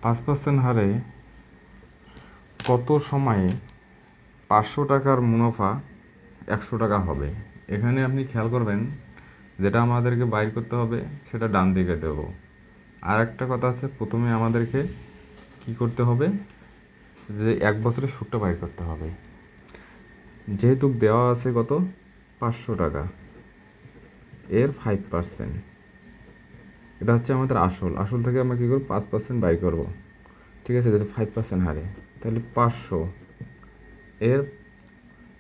5% হারে কত সময়ে 500 টাকার মুনাফা 100 টাকা হবে? এখানে আপনি খেয়াল করবেন, যেটা আমাদেরকে বাইর করতে হবে সেটা ডান দিকে দেব। আর একটা কথা আছে, প্রথমে আমাদেরকে কি করতে হবে, যে 1 বছরের সুদটা বাইর করতে হবে। যেহেতু দেওয়া আছে কত, 500 টাকা, এর 5%, এটা হচ্ছে আমাদের আসল থেকে আমরা কী করবো, 5% বাই করবো। ঠিক আছে, যদি 5% হারে, তাহলে 500 এর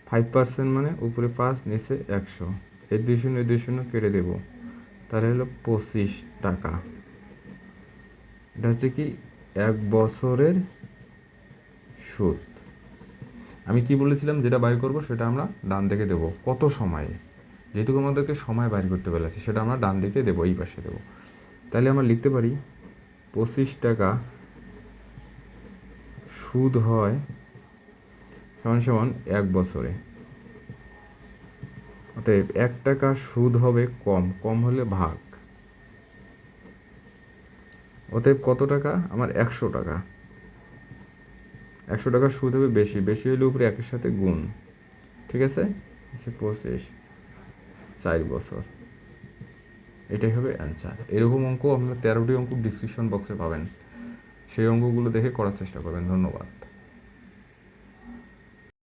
5% মানে উপরে 5, নিচে 100, এই 2 শূন্য কেটে দেবো, তাহলে হলো 25 টাকা। এটা হচ্ছে কি 1 বছরের সুদ। আমি কি বলেছিলাম, যেটা বাই করব সেটা আমরা ডান দিকে দেবো। কত সময়ে, যেহেতু আমাদেরকে সময় বাইর করতে বলেছে, সেটা আমরা ডান দিকে দেবো, এই পাশে দেবো। তাহলে আমরা লিখতে পারি 25 টাকা সুদ হয় সমান সমান 1 বছরে। অতএব 1 টাকা সুদ হবে কম হলে ভাগ। অতএব কত টাকা, আমার 100 টাকা। 100 টাকা সুদ হবে বেশি হলে উপরে 1-এর সাথে গুণ। ঠিক আছে, 25 4 বছর, এটাই হবে অ্যান্সার। এরকম অঙ্ক আপনারা 13টি অঙ্ক ডিসক্রিপশন বক্সে পাবেন, সেই অঙ্কগুলো দেখে করার চেষ্টা করবেন। ধন্যবাদ।